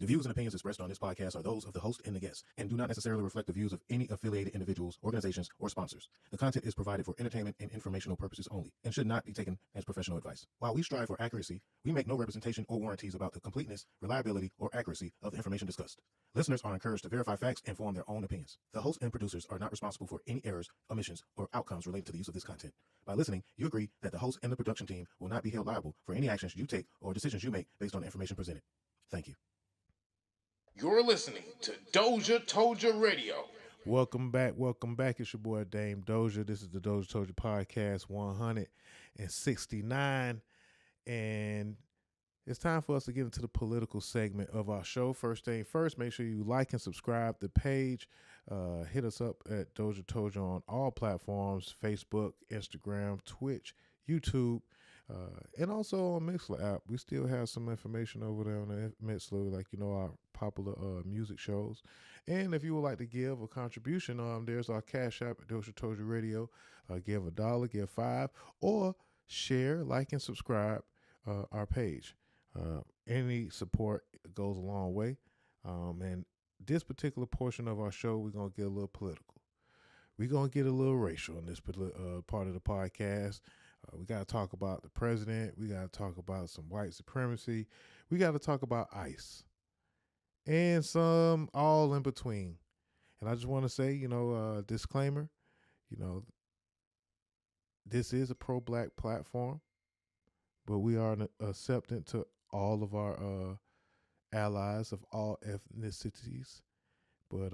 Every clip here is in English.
The views and opinions expressed on this podcast are those of the host and the guests, and do not necessarily reflect the views of any affiliated individuals, organizations, or sponsors. The content is provided for entertainment and informational purposes only, and should not be taken as professional advice. While we strive for accuracy, we make no representation or warranties about the completeness, reliability, or accuracy of the information discussed. Listeners are encouraged to verify facts and form their own opinions. The host and producers are not responsible for any errors, omissions, or outcomes related to the use of this content. By listening, you agree that the host and the production team will not be held liable for any actions you take or decisions you make based on the information presented. Thank you. You're listening to DozhaToldya Radio. Welcome back. It's your boy Dame Doja. This is the DozhaToldya Podcast 169. And it's time for us to get into the political segment of our show. First thing first, make sure you like and subscribe the page. Hit us up at DozhaToldya on all platforms: Facebook, Instagram, Twitch, YouTube. And also on Mixler app. We still have some information over there on the Mixler, like, our popular music shows. And if you would like to give a contribution, there's our Cash App at DozhaToldya Radio. Give $1, give $5, or share, like, and subscribe our page. Any support goes a long way. And this particular portion of our show, we're going to get a little political. We're going to get a little racial in this part of the podcast. We got to talk about the president. We got to talk about some white supremacy. We got to talk about ICE and some all in between. And I just want to say, disclaimer, this is a pro-black platform, but we are accepting to all of our allies of all ethnicities. But,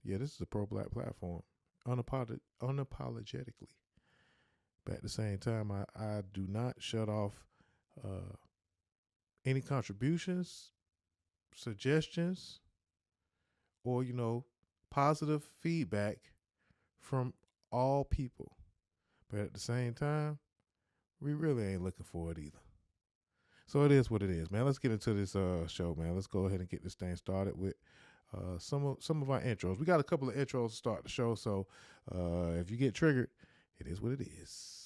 this is a pro-black platform, unapologetically. But at the same time, I do not shut off any contributions, suggestions, or, positive feedback from all people. But at the same time, we really ain't looking for it either. So it is what it is, man. Let's get into this show, man. Let's go ahead and get this thing started with some of our intros. We got a couple of intros to start the show, so if you get triggered, it is what it is.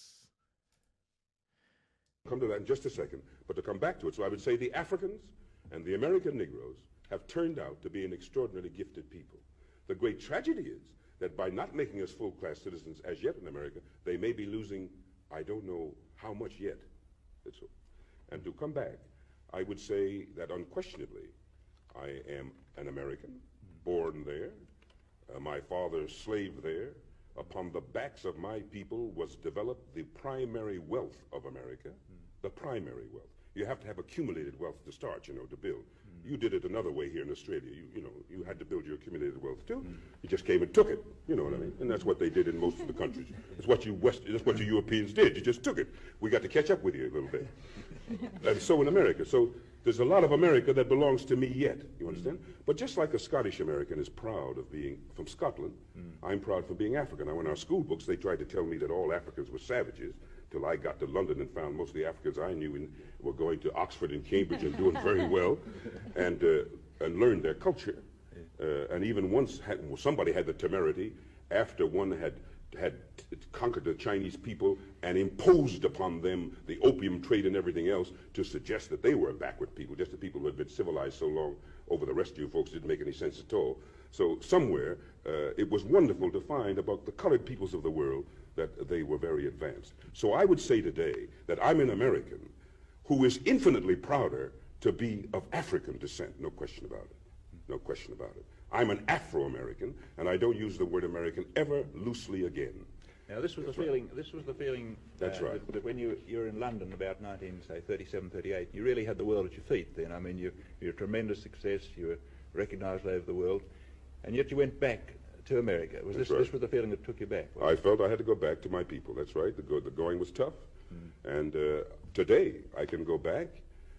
Come to that in just a second, but to come back to it, so I would say the Africans and the American Negroes have turned out to be an extraordinarily gifted people. The great tragedy is that by not making us full-class citizens as yet in America, they may be losing, I don't know how much yet. That's all. And to come back, I would say that unquestionably, I am an American, born there. My father slaved there. Upon the backs of my people was developed the primary wealth of America, the primary wealth. You have to have accumulated wealth to start, to build. You did it another way here in Australia. You had to build your accumulated wealth too. You just came and took it, you know what I mean? And that's what they did in most of the countries. That's what you Europeans did. You just took it. We got to catch up with you a little bit. And so in America. So there's a lot of America that belongs to me yet, you understand? But just like a Scottish American is proud of being from Scotland, I'm proud for being African. Now, in our school books, they tried to tell me that all Africans were savages, till I got to London and found most of the Africans I knew were going to Oxford and Cambridge and doing very well, and learned their culture. And even once somebody had the temerity, after one had conquered the Chinese people and imposed upon them the opium trade and everything else, to suggest that they were a backward people, just the people who had been civilized so long over the rest of you folks didn't make any sense at all. So somewhere, it was wonderful to find about the colored peoples of the world that they were very advanced. So I would say today that I'm an American who is infinitely prouder to be of African descent, no question about it. No question about it. I'm an Afro-American, and I don't use the word American ever loosely again. Now, this was the feeling. This was the feeling. That's right. That when you were in London about 1937, 38, you really had the world at your feet. Then, I mean, you're a tremendous success. You were recognised all over the world, and yet you went back to America. This was the feeling that took you back? I felt I had to go back to my people. That's right. The going was tough, and today I can go back.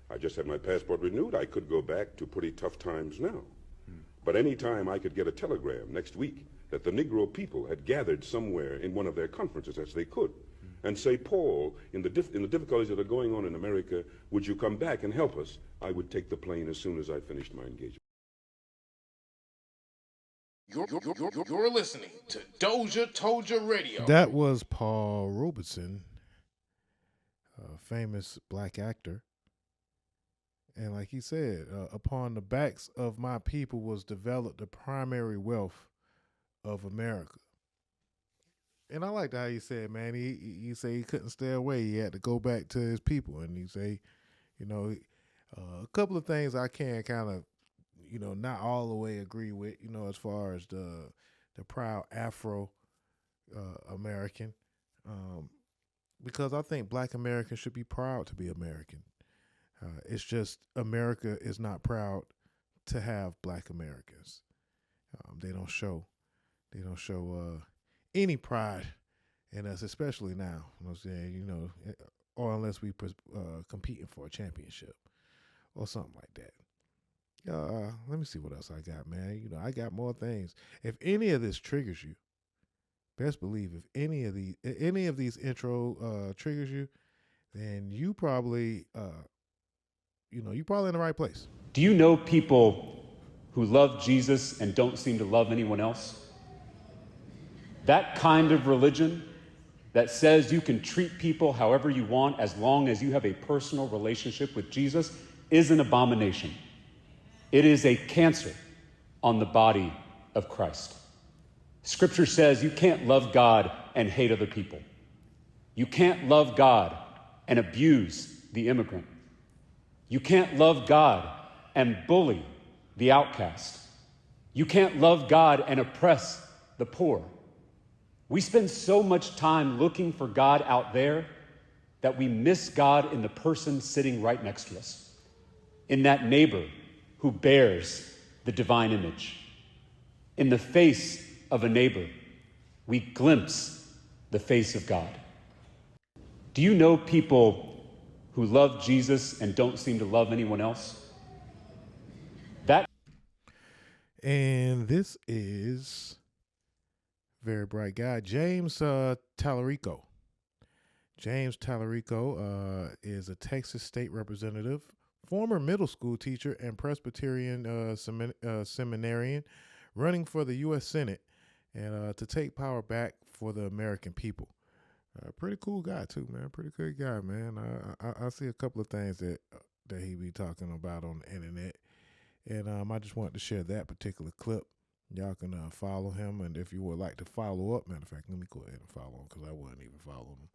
I just had my passport renewed. I could go back to pretty tough times now. But any time I could get a telegram next week that the Negro people had gathered somewhere in one of their conferences, as they could, and say, Paul, in the difficulties that are going on in America, would you come back and help us? I would take the plane as soon as I finished my engagement. You're listening to DozhaToldya Radio. That was Paul Robeson, a famous black actor. And like he said, upon the backs of my people was developed the primary wealth of America. And I liked how he said, man, he said he couldn't stay away. He had to go back to his people. And he say, you know, a couple of things I can kind of, you know, not all the way agree with, you know, as far as the proud Afro American, because I think Black Americans should be proud to be American. It's just America is not proud to have Black Americans. They don't show any pride in us, especially now. You know what I'm saying? You know, or unless we competing for a championship or something like that. Let me see what else I got, man. You know, I got more things. If any of this triggers you, best believe if any of these intro triggers you, then you probably you're probably in the right place. Do you know people who love Jesus and don't seem to love anyone else? That kind of religion that says you can treat people however you want as long as you have a personal relationship with Jesus is an abomination. It is a cancer on the body of Christ. Scripture says you can't love God and hate other people. You can't love God and abuse the immigrant. You can't love God and bully the outcast. You can't love God and oppress the poor. We spend so much time looking for God out there that we miss God in the person sitting right next to us, in that neighbor who bears the divine image. In the face of a neighbor, we glimpse the face of God. Do you know people who love Jesus and don't seem to love anyone else? And this is very bright guy, James Talerico. James Talerico is a Texas state representative, former middle school teacher, and Presbyterian seminarian running for the U.S. Senate and to take power back for the American people. Pretty cool guy, too, man. Pretty good guy, man. I see a couple of things that he be talking about on the internet. And I just wanted to share that particular clip. Y'all can follow him. And if you would like to follow up, matter of fact, let me go ahead and follow him because I wasn't even following him.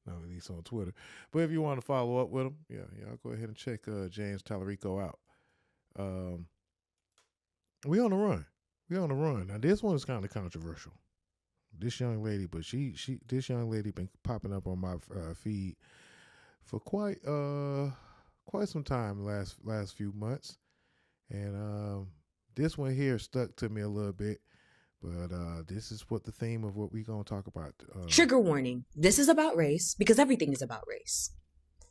Now that he's on Twitter. But if you want to follow up with him, y'all go ahead and check James Talerico out. We on the run. Now, this one is kind of controversial. This young lady, but this young lady been popping up on my feed for quite some time last few months. And this one here stuck to me a little bit, but this is what the theme of what we're going to talk about. Trigger warning. This is about race because everything is about race.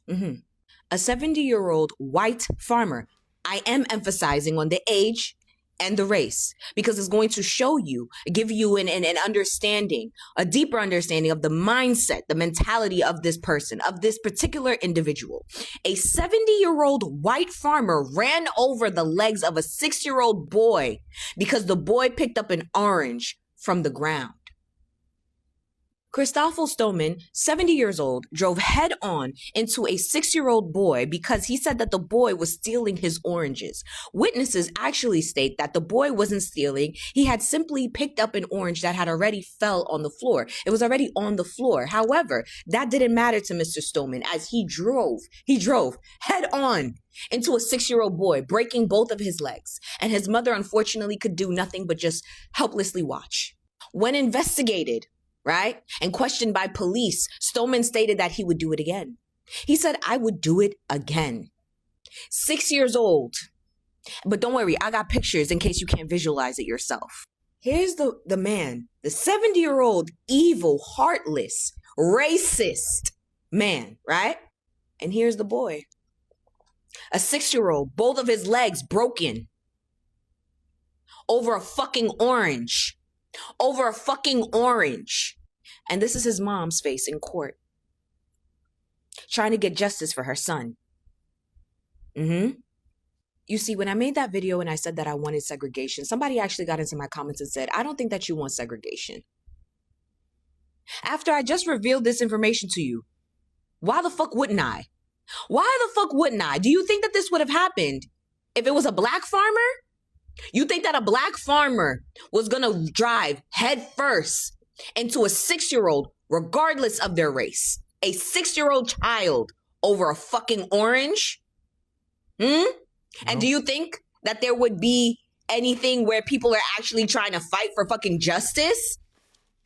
A 70-year-old white farmer. I am emphasizing on the age and the race because it's going to show you, give you an understanding, a deeper understanding of the mindset, the mentality of this person, of this particular individual. A 70-year-old white farmer ran over the legs of a 6-year-old boy because the boy picked up an orange from the ground. Christoffel Stoneman, 70 years old, drove head-on into a 6-year-old boy because he said that the boy was stealing his oranges. Witnesses actually state that the boy wasn't stealing. He had simply picked up an orange that had already fell on the floor. It was already on the floor. However, that didn't matter to Mr. Stoneman as he drove head-on into a 6-year-old boy, breaking both of his legs. And his mother, unfortunately, could do nothing but just helplessly watch. When investigated, right, and questioned by police, Stoneman stated that he would do it again. He said, I would do it again. 6 years old. But don't worry, I got pictures in case you can't visualize it yourself. Here's the man, the 70-year-old, evil, heartless, racist man, right? And here's the boy. A 6-year-old, both of his legs broken. Over a fucking orange. Over a fucking orange. And this is his mom's face in court. Trying to get justice for her son. You see, when I made that video and I said that I wanted segregation, somebody actually got into my comments and said, I don't think that you want segregation. After I just revealed this information to you, why the fuck wouldn't I? Why the fuck wouldn't I? Do you think that this would have happened if it was a black farmer? You think that a black farmer was going to drive head first into a 6-year-old, regardless of their race, a 6-year-old child over a fucking orange? No. And do you think that there would be anything where people are actually trying to fight for fucking justice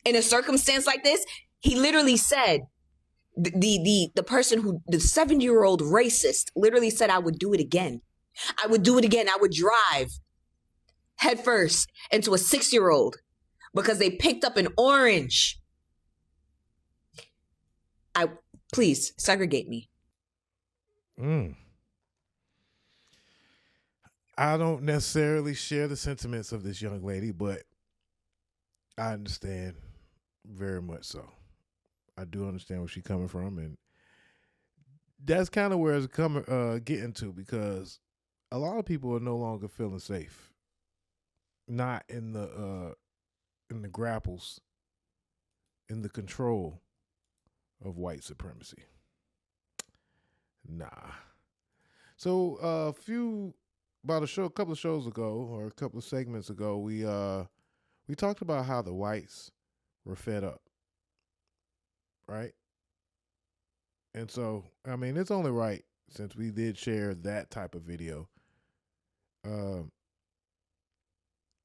in a circumstance like this? He literally said, the person who, the 7-year-old racist literally said, I would do it again. I would do it again. I would drive head first into a 6-year-old because they picked up an orange. Please segregate me. I don't necessarily share the sentiments of this young lady, but I understand very much so. I do understand where she's coming from, and that's kind of where it's getting to, because a lot of people are no longer feeling safe. Not in the grapples, in the control of white supremacy. Nah. So about a couple of shows ago, or a couple of segments ago, we talked about how the whites were fed up, right? And so, I mean, it's only right, since we did share that type of video.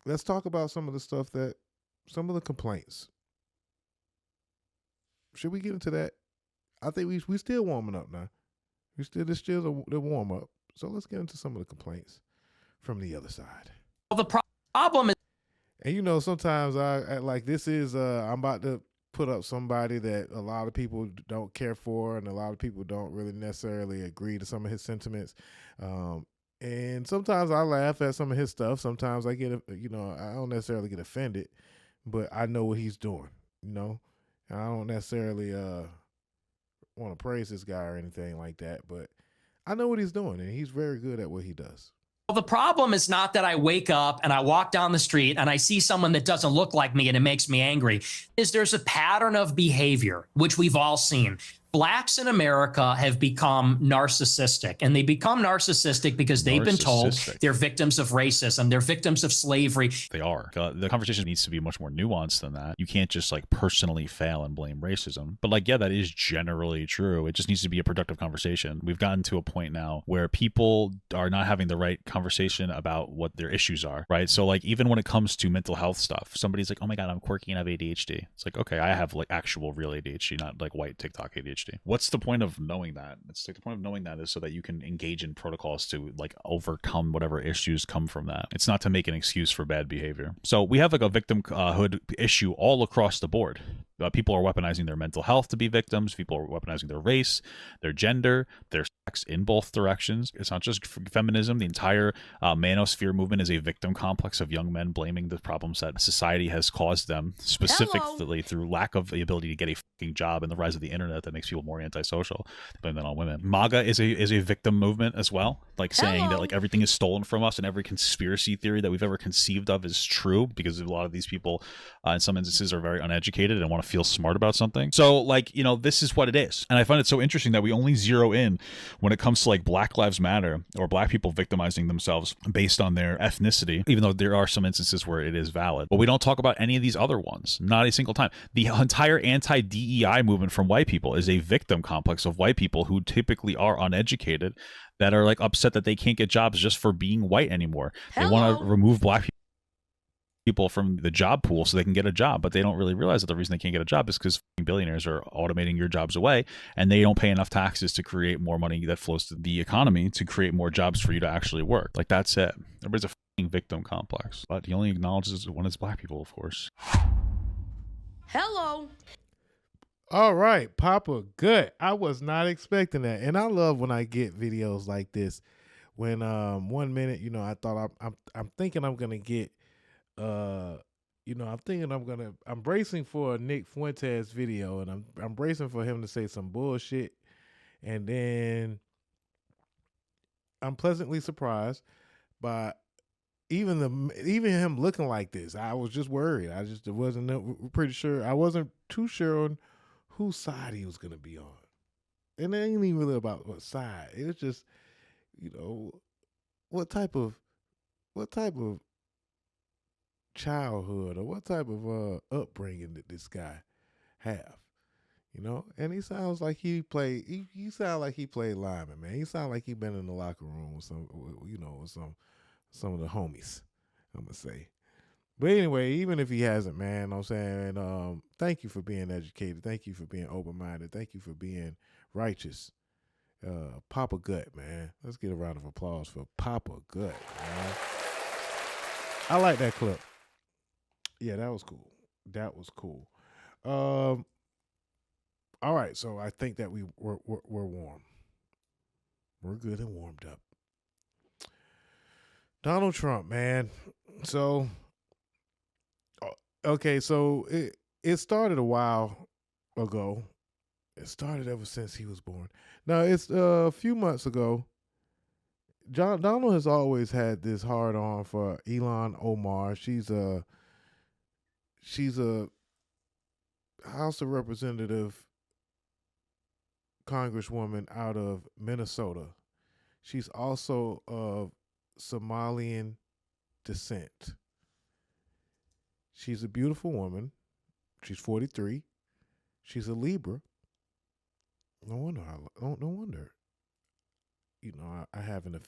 Let's talk about some of the complaints. Should we get into that? I think we still warming up now. It's still the warm up. So let's get into some of the complaints from the other side. Well, the problem is, and sometimes I like this is I'm about to put up somebody that a lot of people don't care for, and a lot of people don't really necessarily agree to some of his sentiments. And sometimes I laugh at some of his stuff. Sometimes I get, I don't necessarily get offended, but I know what he's doing, And I don't necessarily want to praise this guy or anything like that, but I know what he's doing, and he's very good at what he does. well, the problem is not that I wake up and I walk down the street and I see someone that doesn't look like me and it makes me angry. There's a pattern of behavior, which we've all seen. Blacks in America have become narcissistic, and they become narcissistic because they've been told they're victims of racism. They're victims of slavery. They are. The conversation needs to be much more nuanced than that. You can't just personally fail and blame racism. But yeah, that is generally true. It just needs to be a productive conversation. We've gotten to a point now where people are not having the right conversation about what their issues are, right? So even when it comes to mental health stuff, somebody's like, oh my God, I'm quirky and I have ADHD. It's like, okay, I have actual real ADHD, not white TikTok ADHD. What's the point of knowing that? It's the point of knowing that is so that you can engage in protocols to overcome whatever issues come from that. It's not to make an excuse for bad behavior. So we have a victimhood issue all across the board. People are weaponizing their mental health to be victims. People are weaponizing their race, their gender, their sex in both directions. It's not just feminism. The entire manosphere movement is a victim complex of young men blaming the problems that society has caused them, specifically through lack of the ability to get a fucking job and the rise of the internet that makes people more antisocial. They blame that on women. MAGA is a victim movement as well, saying that everything is stolen from us and every conspiracy theory that we've ever conceived of is true, because a lot of these people in some instances are very uneducated and want to feel smart about something. So this is what it is. And I find it so interesting that we only zero in when it comes to Black Lives Matter or Black people victimizing themselves based on their ethnicity, even though there are some instances where it is valid. But we don't talk about any of these other ones, not a single time. The entire anti-DEI movement from white people is a victim complex of white people who typically are uneducated, that are upset that they can't get jobs just for being white anymore. They want to remove Black people from the job pool so they can get a job, but they don't really realize that the reason they can't get a job is because billionaires are automating your jobs away, and they don't pay enough taxes to create more money that flows to the economy to create more jobs for you to actually work. That's it. Everybody's a fucking victim complex, but he only acknowledges when it's Black people, of course. Hello. All right, Papa, good. I was not expecting that, and I love when I get videos like this. When 1 minute, I thought I'm thinking I'm gonna get. I'm bracing for a Nick Fuentes video, and I'm bracing for him to say some bullshit, and then I'm pleasantly surprised by even him looking like this. I was just worried. I wasn't too sure on whose side he was gonna be on, and it ain't even really about what side. It was just, what type of childhood or what type of upbringing did this guy have? And he sounds like he played. He sound like he played lineman, man. He sound like he been in the locker room with some, with some of the homies. I'm gonna say. But anyway, even if he hasn't, man, I'm saying, thank you for being educated. Thank you for being open-minded. Thank you for being righteous. Papa Gut, man. Let's get a round of applause for Papa Gut, man. I like that clip. Yeah, that was cool. That was cool. All right, so I think that we're warm. We're good and warmed up. Donald Trump, man. So, okay, so it started a while ago. It started ever since he was born. Now, it's a few months ago. Donald has always had this hard on for Ilhan Omar. She's a House of Representative Congresswoman out of Minnesota. She's also of Somalian descent. She's a beautiful woman. She's 43. She's a Libra. No wonder. No wonder. I have an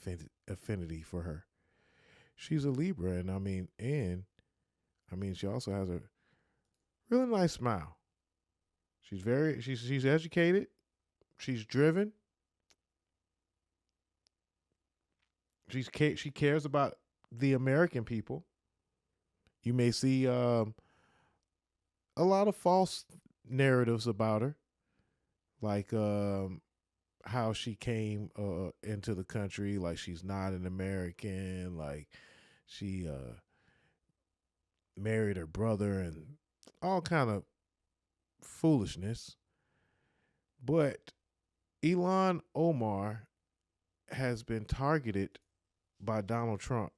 affinity for her. She's a Libra, and she also has a really nice smile. She's educated. She's driven. She cares about the American people. You may see a lot of false narratives about her, like how she came into the country, like she's not an American, like she married her brother, and all kind of foolishness. But Ilhan Omar has been targeted by Donald Trump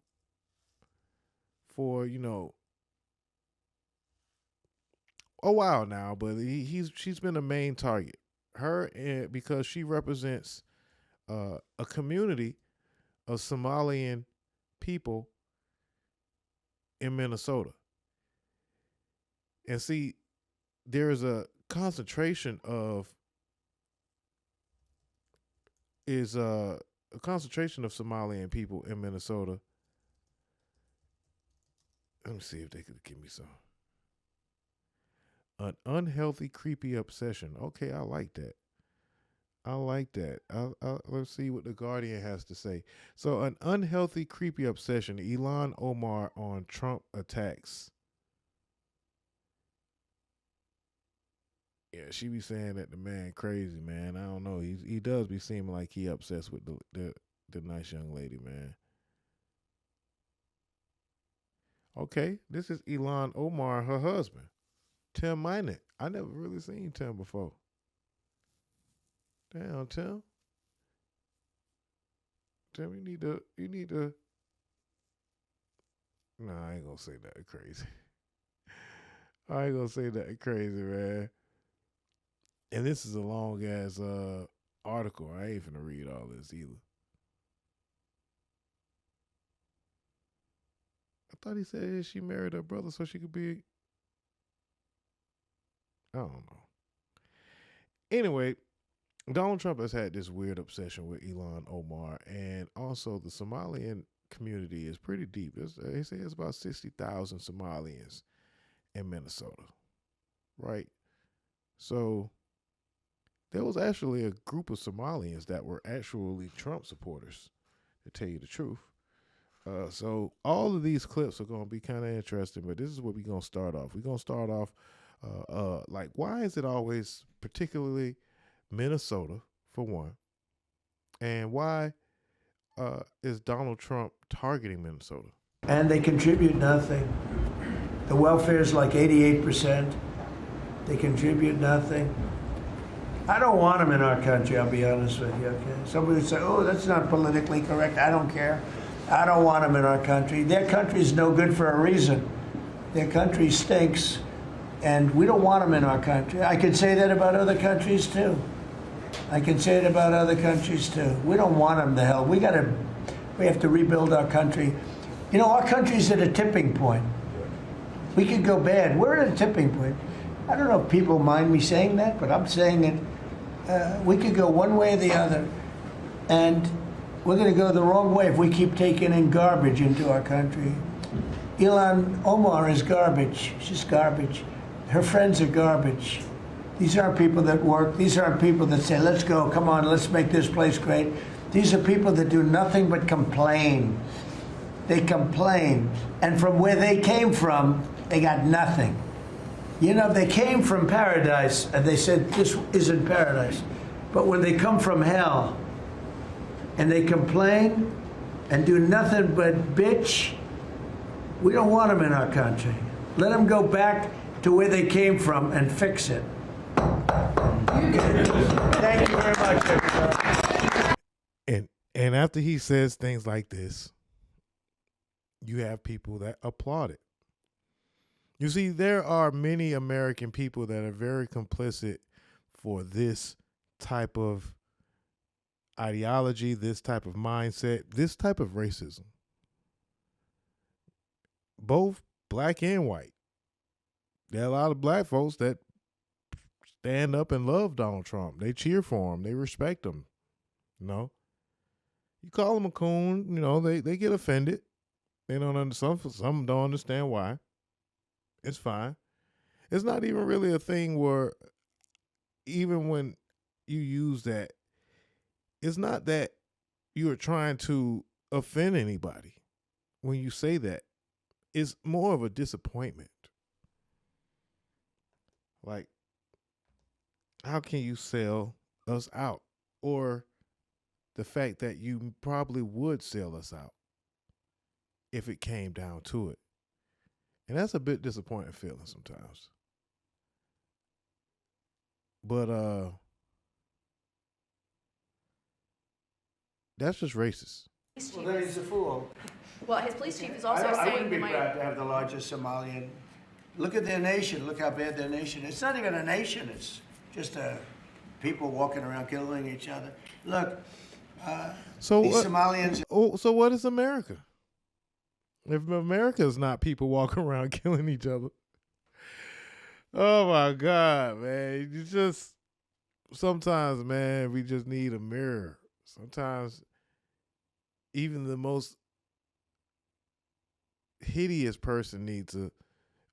for, a while now, but she's been a main target. Her, because she represents a community of Somalian people in Minnesota. And see, there is a concentration of Somalian people in Minnesota. Let me see if they could give me some. An unhealthy, creepy obsession. Okay, I like that. Let's see what The Guardian has to say. So, an unhealthy, creepy obsession. Ilhan Omar on Trump attacks. Yeah, she be saying that the man crazy, man. I don't know. He does be seeming like he obsessed with the nice young lady, man. Okay, this is Ilhan Omar, her husband, Tim Minett. I never really seen Tim before. Damn, Tim. Tim, you need to. Nah, I ain't gonna say that crazy. I ain't gonna say that crazy, man. And this is a long ass article. I ain't finna read all this either. I thought he said she married her brother so she could be. I don't know. Anyway, Donald Trump has had this weird obsession with Ilhan Omar, and also the Somalian community is pretty deep. They say it's about 60,000 Somalians in Minnesota, right? So there was actually a group of Somalians that were actually Trump supporters, to tell you the truth. So all of these clips are going to be kind of interesting, but this is what we're going to start off. We're going to start off like, why is it always particularly Minnesota, for one? And why is Donald Trump targeting Minnesota? And they contribute nothing. The welfare is like 88%. They contribute nothing. I don't want them in our country, I'll be honest with you, okay? Somebody would say, oh, that's not politically correct. I don't care. I don't want them in our country. Their country's no good for a reason. Their country stinks, and we don't want them in our country. I could say that about other countries, too. I can say it about other countries too. We don't want them to hell. We have to rebuild our country. You know, our country's at a tipping point. We could go bad. We're at a tipping point. I don't know if people mind me saying that, but I'm saying it. We could go one way or the other, and we're going to go the wrong way if we keep taking in garbage into our country. Ilhan Omar is garbage. She's garbage. Her friends are garbage. These aren't people that work. These aren't people that say, let's go, come on, let's make this place great. These are people that do nothing but complain. They complain. And from where they came from, they got nothing. You know, they came from paradise, and they said, this isn't paradise. But when they come from hell, and they complain, and do nothing but bitch, we don't want them in our country. Let them go back to where they came from and fix it. Thank you very much, everybody. And after he says things like this, you have people that applaud it. You see, there are many American people that are very complicit for this type of ideology, this type of mindset, this type of racism. Both black and white. There are a lot of black folks that stand up and love Donald Trump. They cheer for him. They respect him. You know, you call him a coon, you know, they get offended. They don't understand. Some don't understand why. It's fine. It's not even really a thing where even when you use that, it's not that you're trying to offend anybody when you say that. It's more of a disappointment. Like, how can you sell us out? Or the fact that you probably would sell us out if it came down to it. And that's a bit disappointing feeling sometimes. But that's just racist. Well, then he's a fool. Well, his police chief is also saying I wouldn't be you might. proud to have the largest Somalian. Look at their nation. Look how bad their nation is. It's not even a nation. It's just people walking around killing each other. Look, these Somalians. So what is America? If America is not people walking around killing each other. Oh my God, man. You just, sometimes, man, we just need a mirror. Sometimes even the most hideous person needs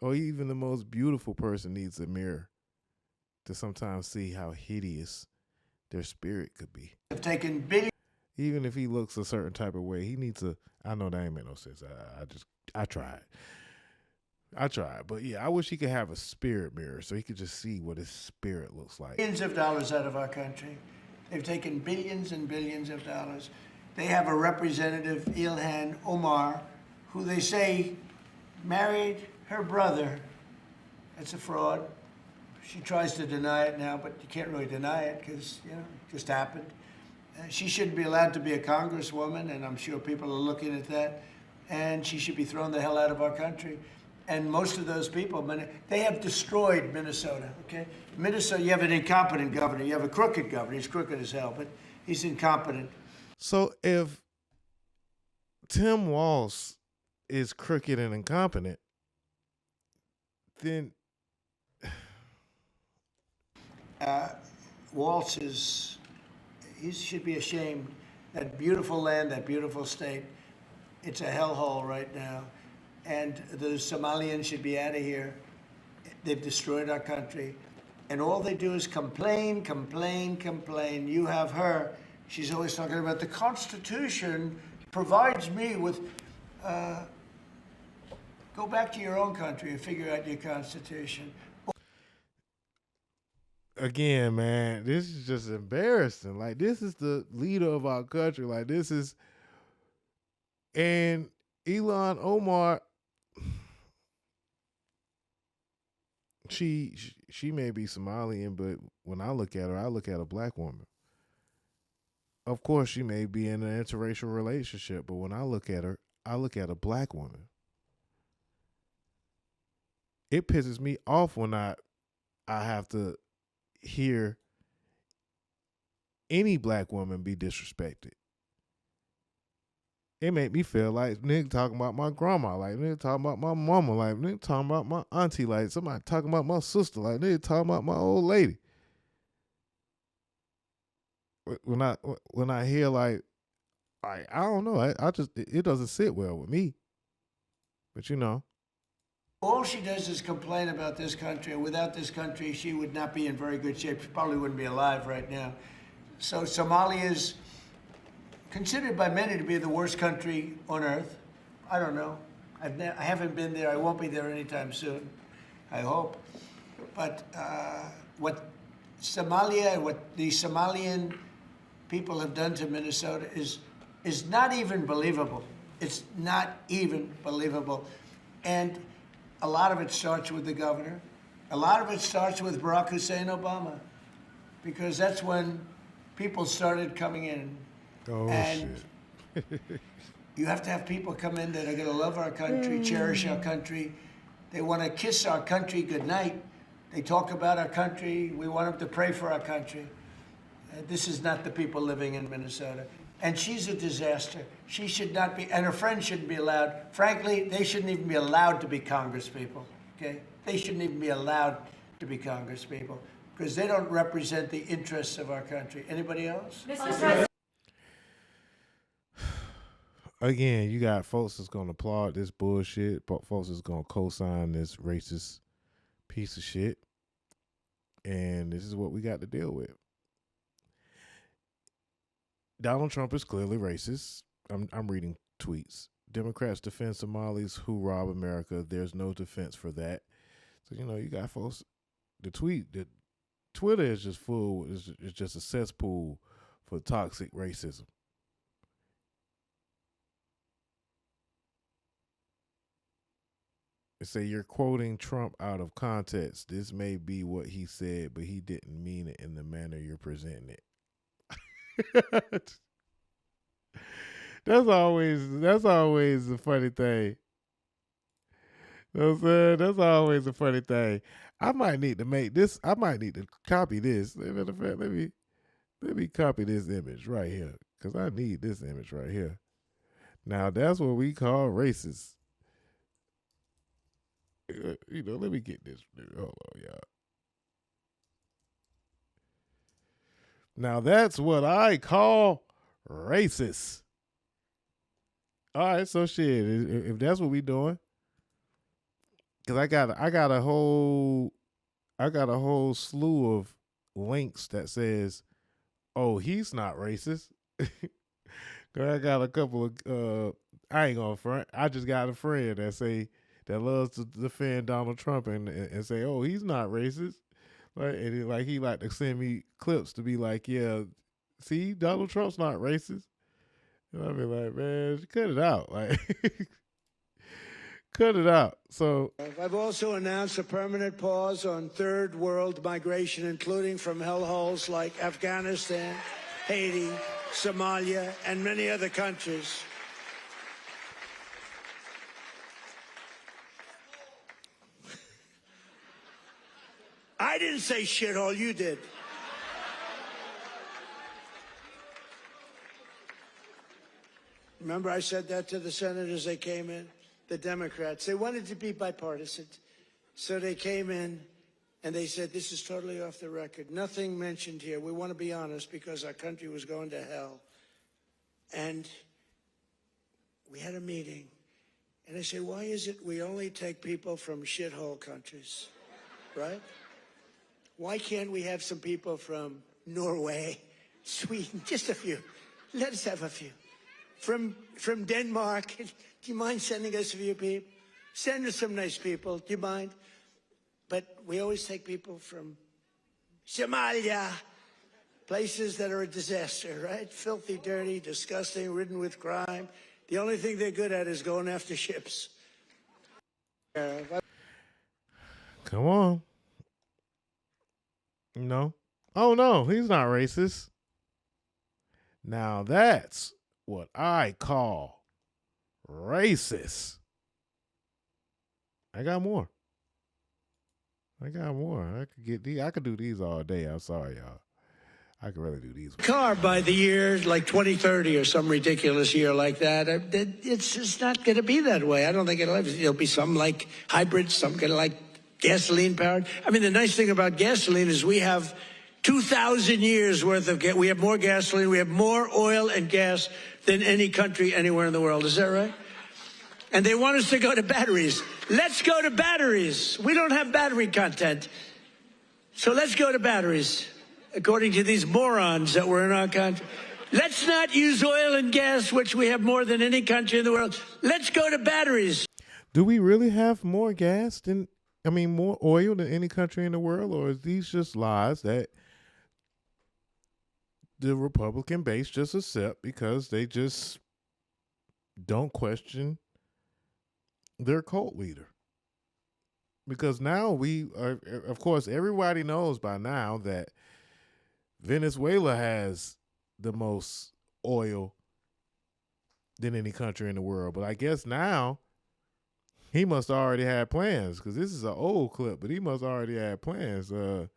or even the most beautiful person needs a mirror to sometimes see how hideous their spirit could be. Have taken billions. Even if he looks a certain type of way, he needs to. I know that ain't make no sense. I tried. But yeah, I wish he could have a spirit mirror so he could just see what his spirit looks like. Billions of dollars out of our country. They've taken billions and billions of dollars. They have a representative, Ilhan Omar, who they say married her brother. That's a fraud. She tries to deny it now, but you can't really deny it because, you know, it just happened. She shouldn't be allowed to be a congresswoman, and I'm sure people are looking at that. And she should be thrown the hell out of our country. And most of those people, they have destroyed Minnesota, okay? Minnesota, you have an incompetent governor. You have a crooked governor. He's crooked as hell, but he's incompetent. So if Tim Walsh is crooked and incompetent, then Walsh he should be ashamed. That beautiful land, that beautiful state, it's a hellhole right now. And the Somalians should be out of here. They've destroyed our country. And all they do is complain, complain, complain. You have her. She's always talking about the Constitution provides me with... go back to your own country and figure out your Constitution. Again, man, this is just embarrassing. Like, this is the leader of our country. Like, this is... And Ilhan Omar... She may be Somalian, but when I look at her, I look at a black woman. Of course, she may be in an interracial relationship, but when I look at her, I look at a black woman. It pisses me off when I have to hear any black woman be disrespected. It made me feel like nigga talking about my grandma, like nigga talking about my mama, like nigga talking about my auntie, like somebody talking about my sister, like nigga talking about my old lady. When I hear like I don't know, I just it doesn't sit well with me. But you know, all she does is complain about this country. Without this country, she would not be in very good shape. She probably wouldn't be alive right now. So Somalia is considered by many to be the worst country on earth. I don't know. I haven't been there. I won't be there anytime soon, I hope. But what Somalia, what the Somalian people have done to Minnesota is not even believable. It's not even believable. And a lot of it starts with the governor. A lot of it starts with Barack Hussein Obama, because that's when people started coming in. Oh, and shit. You have to have people come in that are going to love our country, cherish our country. They want to kiss our country goodnight. They talk about our country. We want them to pray for our country. This is not the people living in Minnesota. And she's a disaster. She should not be, and her friends shouldn't be allowed. Frankly, they shouldn't even be allowed to be congresspeople, okay? They shouldn't even be allowed to be congresspeople because they don't represent the interests of our country. Anybody else? Mr. President. Again, you got folks that's going to applaud this bullshit, folks that's going to co-sign this racist piece of shit, and this is what we got to deal with. Donald Trump is clearly racist. I'm reading tweets. Democrats defend Somalis who rob America. There's no defense for that. So, you know, you got folks, the Twitter is just full, it's just a cesspool for toxic racism. They say you're quoting Trump out of context. This may be what he said, but he didn't mean it in the manner you're presenting it. That's always a funny thing. You know what I'm saying? That's always a funny thing. I might need to copy this. Matter of fact, let me copy this image right here, because I need this image right here. Now that's what we call racist. You know, let me get this. Hold on, y'all. Now that's what I call racist. All right, so shit. If that's what we doing, because I got a whole slew of links that says, "Oh, he's not racist." I got a couple of. I ain't gonna front. I just got a friend that loves to defend Donald Trump and say, "Oh, he's not racist." Like, and he like to send me clips to be like, "Yeah, see, Donald Trump's not racist." And I be like, "Man, cut it out, like, cut it out." So I've also announced a permanent pause on third world migration, including from hellholes like Afghanistan, Haiti, Somalia, and many other countries. I didn't say shithole, you did. Remember I said that to the senators, they came in, the Democrats. They wanted to be bipartisan. So they came in and they said, this is totally off the record. Nothing mentioned here. We want to be honest because our country was going to hell. And we had a meeting. And I said, why is it we only take people from shithole countries, right? Why can't we have some people from Norway, Sweden, just a few? Let us have a few. From Denmark, do you mind sending us a few people? Send us some nice people, do you mind? But we always take people from Somalia, places that are a disaster, right? Filthy, dirty, disgusting, ridden with crime. The only thing they're good at is going after ships. come on. No. Oh, no, he's not racist. Now that's what I call racist. I got more. I could get these. I could do these all day. I'm sorry, y'all. I could really do these. Car by the year like 2030 or some ridiculous year like that. It's just not going to be that way. I don't think it'll be some like hybrid, some kind of like gasoline powered. I mean, the nice thing about gasoline is we have 2,000 years worth of we have more gasoline, we have more oil and gas than any country anywhere in the world. Is that right? And they want us to go to batteries. Let's go to batteries. We don't have battery content. So let's go to batteries, according to these morons that were in our country. Let's not use oil and gas, which we have more than any country in the world. Let's go to batteries. Do we really have more gas more oil than any country in the world? Or is these just lies that the Republican base just accept because they just don't question their cult leader? Because now we are, of course, everybody knows by now that Venezuela has the most oil than any country in the world. But I guess now he must already have plans, because this is an old clip, but he must already have plans to,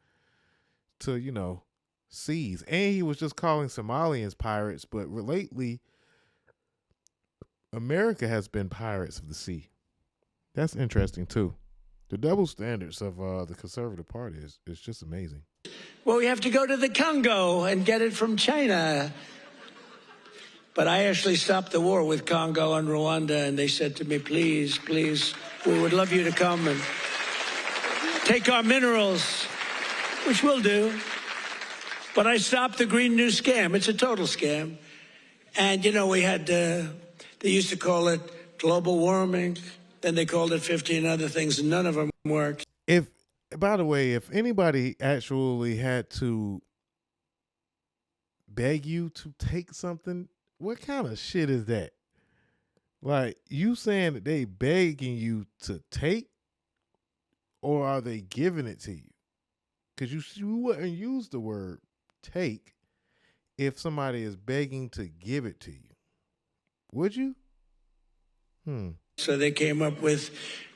seize. And he was just calling Somalians pirates, but lately America has been pirates of the sea. That's interesting too. The double standards of the Conservative Party is just amazing. Well, we have to go to the Congo and get it from China. But I actually stopped the war with Congo and Rwanda, and they said to me, please, please, we would love you to come and take our minerals, which we'll do. But I stopped the Green New Scam. It's a total scam. And, we had, they used to call it global warming. Then they called it 15 other things, and none of them worked. By the way, if anybody actually had to beg you to take something, what kind of shit is that? Like, you saying that they begging you to take, or are they giving it to you? Because you wouldn't use the word take if somebody is begging to give it to you. Would you? So they came up with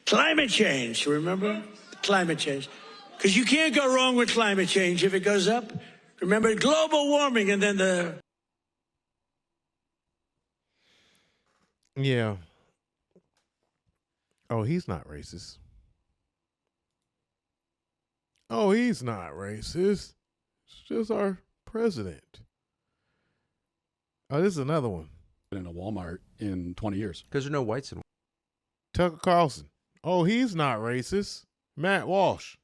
climate change, remember? Climate change. Because you can't go wrong with climate change if it goes up. Remember, global warming, and then Yeah. Oh, he's not racist. Oh, he's not racist. It's just our president. Oh, this is another one. In a Walmart in 20 years. Because there are no whites in. Tucker Carlson. Oh, he's not racist. Matt Walsh.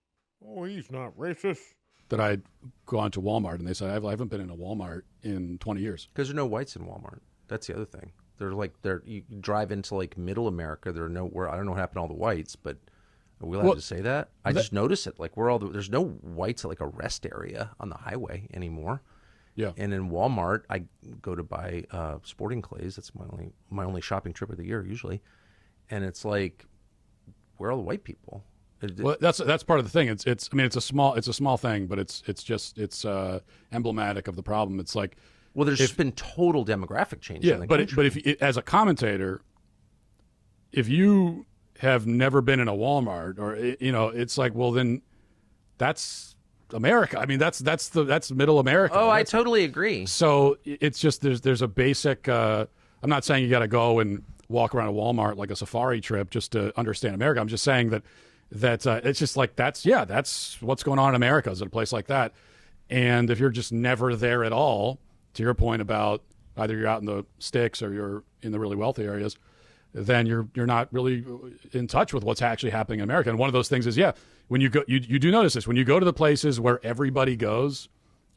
Oh, he's not racist. That I'd go on to Walmart and they said, I haven't been in a Walmart in 20 years. Because there are no whites in Walmart. That's the other thing. You drive into like middle America. I don't know what happened to all the whites, but are we allowed to say that? I just notice it. Like there's no whites at like a rest area on the highway anymore. Yeah. And in Walmart, I go to buy sporting clays. That's my only shopping trip of the year usually. And it's like, where are all the white people? Well, that's part of the thing. It's a small thing, but it's emblematic of the problem. It's like, well, there's just been total demographic change. Yeah, but if as a commentator, if you have never been in a Walmart, or it's like, well, then that's America. I mean, that's middle America. Oh, I totally agree. So it's just there's a basic. I'm not saying you got to go and walk around a Walmart like a safari trip just to understand America. I'm just saying that it's just like that's what's going on in America is at a place like that. And if you're just never there at all, to your point about either you're out in the sticks or you're in the really wealthy areas, then you're not really in touch with what's actually happening in America. And one of those things is, when you go, you do notice this when you go to the places where everybody goes.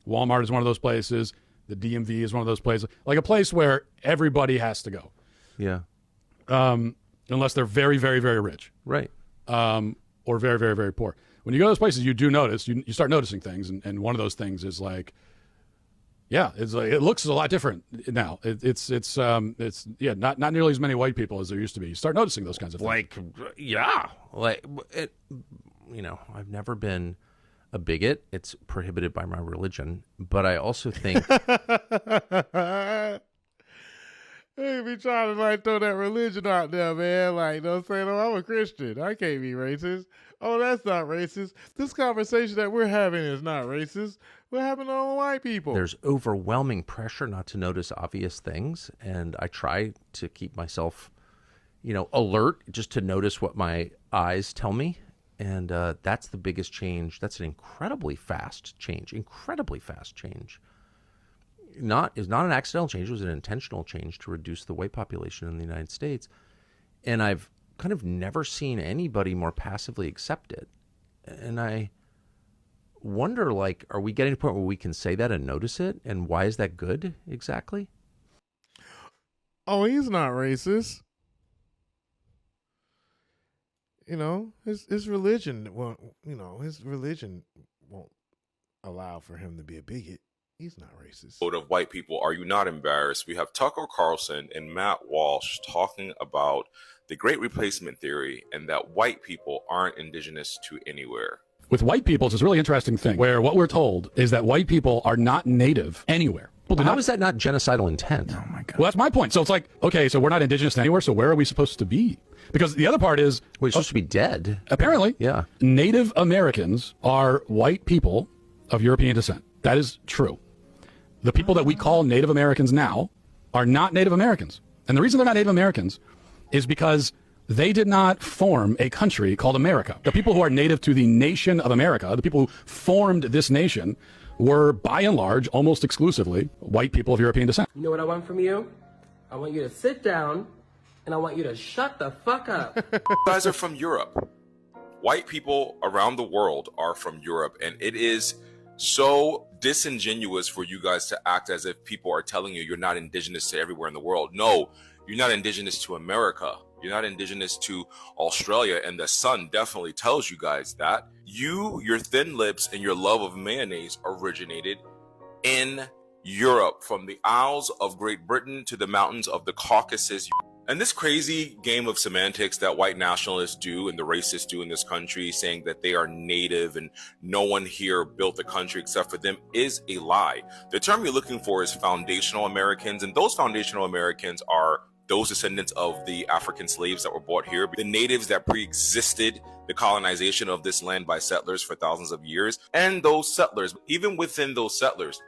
Walmart is one of those places. The DMV is one of those places, like a place where everybody has to go. Yeah. Unless they're very, very, very rich. Right. Or very, very, very poor. When you go to those places, you do notice, you start noticing things. And one of those things is like, it's like, it looks a lot different now. It's not nearly as many white people as there used to be. You start noticing those kinds of things. I've never been a bigot. It's prohibited by my religion. But I also think They be trying to like throw that religion out there, man. Like, you know what I'm saying? Oh, I'm a Christian. I can't be racist. Oh, that's not racist. This conversation that we're having is not racist. We're having all white people. There's overwhelming pressure not to notice obvious things, and I try to keep myself, alert just to notice what my eyes tell me, and that's the biggest change. That's an incredibly fast change. It's not an accidental change. It was an intentional change to reduce the white population in the United States, and I've kind of never seen anybody more passively accept it, and I wonder, like, are we getting to a point where we can say that and notice it? And why is that good exactly? Oh, he's not racist. His religion won't, his religion won't allow for him to be a bigot. He's not racist. Of white people, are you not embarrassed? We have Tucker Carlson and Matt Walsh talking about the Great Replacement Theory and that white people aren't indigenous to anywhere. With white people, it's this really interesting thing where what we're told is that white people are not native anywhere. Well, how is that not genocidal intent? Oh, my God. Well, that's my point. So it's like, okay, so we're not indigenous to anywhere, so where are we supposed to be? Because the other part is... We're supposed to be dead. Apparently. Yeah. Native Americans are white people of European descent. That is true. The people that we call Native Americans now are not Native Americans. And the reason they're not Native Americans is because they did not form a country called America. The people who are native to the nation of America, the people who formed this nation, were by and large, almost exclusively, white people of European descent. You know what I want from you? I want you to sit down and I want you to shut the fuck up. You guys are from Europe. White people around the world are from Europe, and it is so disingenuous for you guys to act as if people are telling you you're not indigenous to everywhere in the world. No, you're not indigenous to America. You're not indigenous to Australia, and the sun definitely tells you guys that. Your thin lips and your love of mayonnaise originated in Europe, from the Isles of Great Britain to the mountains of the Caucasus. And this crazy game of semantics that white nationalists do and the racists do in this country, saying that they are native and no one here built the country except for them, is a lie. The term you're looking for is foundational Americans, and those foundational Americans are those descendants of the African slaves that were brought here, the natives that pre-existed the colonization of this land by settlers for thousands of years, and those settlers. Even within those settlers,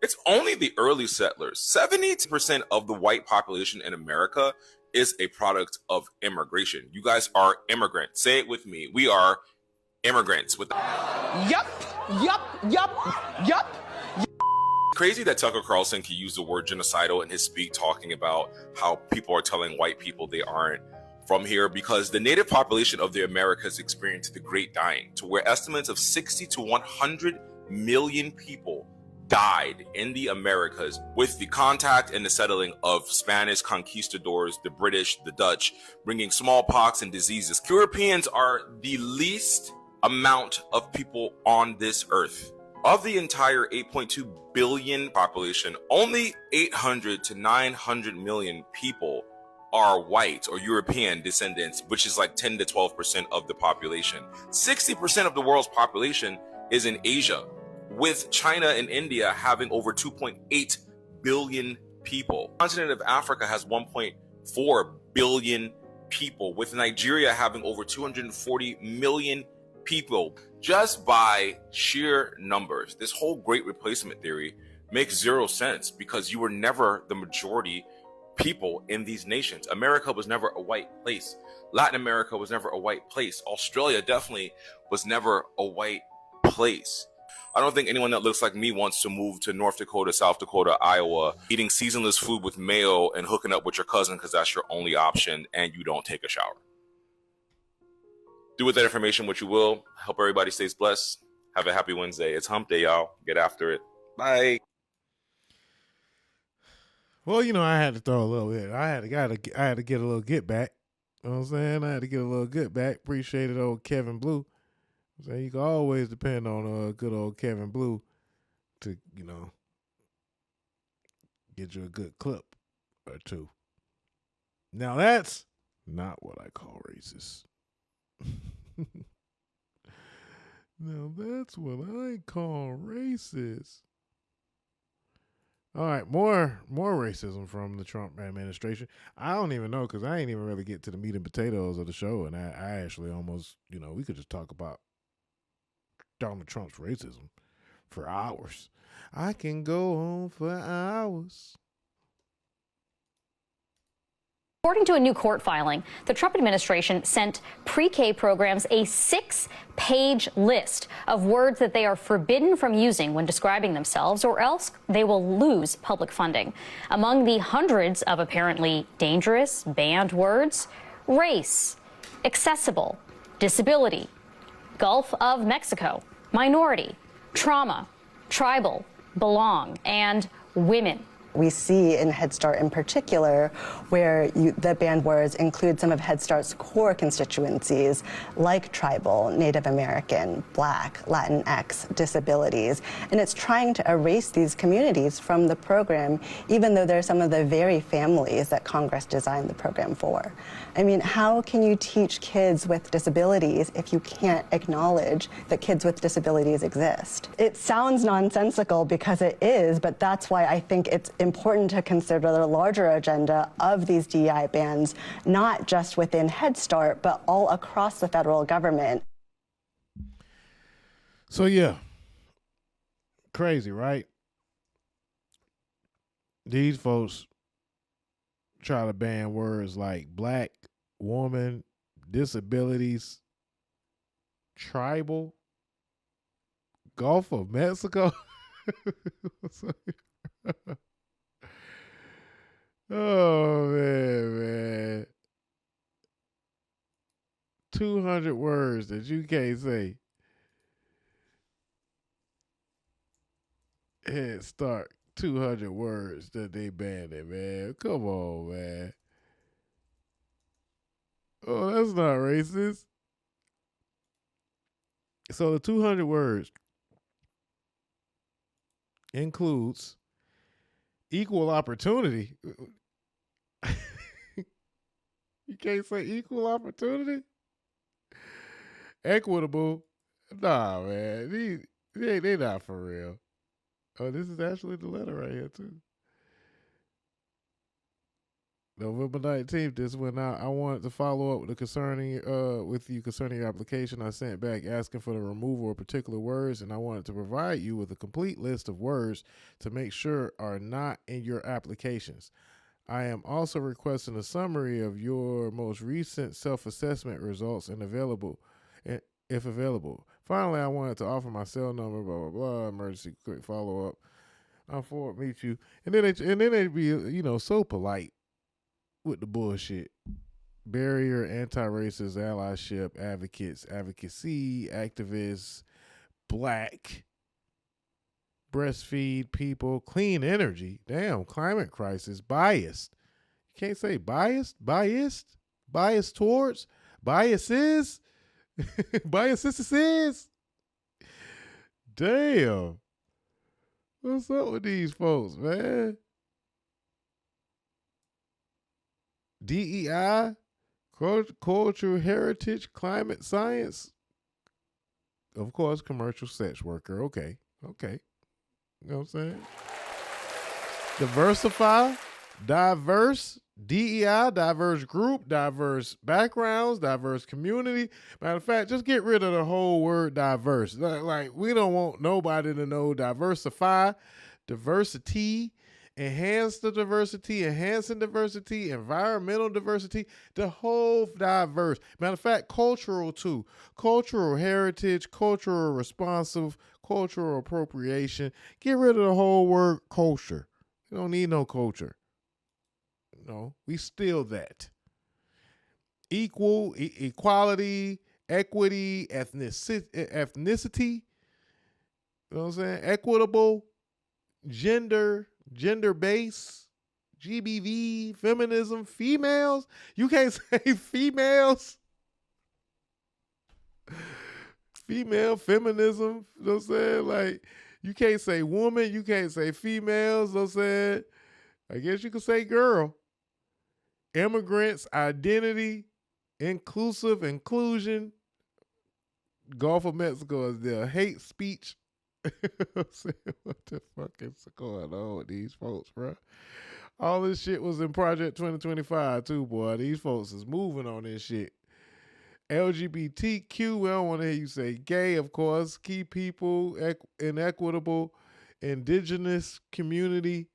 it's only the early settlers. 70% of the white population in America is a product of immigration. You guys are immigrants. Say it with me. We are immigrants. Yup. Crazy that Tucker Carlson can use the word genocidal in his speech, talking about how people are telling white people they aren't from here, because the native population of the Americas experienced the Great Dying, to where estimates of 60 to 100 million people died in the Americas with the contact and the settling of Spanish conquistadors, the British, the Dutch, bringing smallpox and diseases. Europeans are the least amount of people on this earth. Of the entire 8.2 billion population, only 800 to 900 million people are white or European descendants, which is like 10 to 12% of the population. 60% of the world's population is in Asia, with China and India having over 2.8 billion people. The continent of Africa has 1.4 billion people, with Nigeria having over 240 million people. Just by sheer numbers, this whole Great Replacement Theory makes zero sense, because you were never the majority people in these nations. America was never a white place. Latin America was never a white place. Australia definitely was never a white place. I don't think anyone that looks like me wants to move to North Dakota, South Dakota, Iowa, eating seasonless food with mayo and hooking up with your cousin because that's your only option and you don't take a shower. Do with that information what you will. Hope everybody stays blessed. Have a happy Wednesday. It's hump day, y'all. Get after it. Bye. Well, I had to throw a little bit. I had to get a little get back. You know what I'm saying? I had to get a little get back. Appreciated old Kevin Blue. So you can always depend on good old Kevin Blue to, get you a good clip or two. Now that's not what I call racist. Now that's what I call racist. All right, more racism from the Trump administration. I don't even know because I ain't even really get to the meat and potatoes of the show, and I actually almost, we could just talk about Donald Trump's racism for hours. I can go on for hours. According to a new court filing, the Trump administration sent pre-K programs a 6-page list of words that they are forbidden from using when describing themselves, or else they will lose public funding. Among the hundreds of apparently dangerous banned words, race, accessible, disability, Gulf of Mexico, minority, trauma, tribal, belong, and women. We see in Head Start in particular where the banned words include some of Head Start's core constituencies like tribal, Native American, Black, Latinx, disabilities. And it's trying to erase these communities from the program, even though they're some of the very families that Congress designed the program for. I mean, how can you teach kids with disabilities if you can't acknowledge that kids with disabilities exist? It sounds nonsensical because it is, but that's why I think it's important to consider the larger agenda of these DEI bans, not just within Head Start, but all across the federal government. So yeah, crazy, right? These folks try to ban words like black, woman, disabilities, tribal, Gulf of Mexico. Oh, man. 200 words that you can't say. Head Start, 200 words that they banned it, man. Come on, man. Oh, that's not racist. So the 200 words includes equal opportunity. You can't say equal opportunity? Equitable. Nah, man. They not for real. Oh, this is actually the letter right here, too. November 19th, this went out. I wanted to follow up with you concerning your application. I sent back asking for the removal of particular words, and I wanted to provide you with a complete list of words to make sure are not in your applications. I am also requesting a summary of your most recent self-assessment results and if available. Finally, I wanted to offer my cell number, blah, blah, blah, emergency quick follow-up. I'll forward meet you. And then they be, so polite with the bullshit. Barrier, anti-racist, allyship, advocates, advocacy, activists, black, breastfeed people, clean energy, damn, climate crisis, biased. You can't say biased towards, biases, biases. Damn. What's up with these folks, man? DEI, cultural heritage, climate science, of course, commercial sex worker. Okay. You know what I'm saying? Diversify, diverse, DEI, diverse group, diverse backgrounds, diverse community. Matter of fact, just get rid of the whole word diverse. Like we don't want nobody to know diversify, diversity, enhance the diversity, enhancing diversity, environmental diversity, the whole diverse. Matter of fact, cultural too. Cultural heritage, cultural responsive, cultural appropriation. Get rid of the whole word culture. You don't need no culture. No, we steal that. Equal, equality, equity, ethnicity. You know what I'm saying? Equitable, gender base, GBV, feminism, females. You can't say females. Female, feminism, you know what I'm saying? Like, you can't say woman, you can't say females, you know what I'm saying? I guess you could say girl. Immigrants, identity, inclusive, inclusion. Gulf of Mexico is there. Hate speech, What the fuck is going on with these folks, bro? All this shit was in Project 2025 too, boy. These folks is moving on this shit. LGBTQ, we don't want to hear you say gay, of course. Key people, inequitable, indigenous community,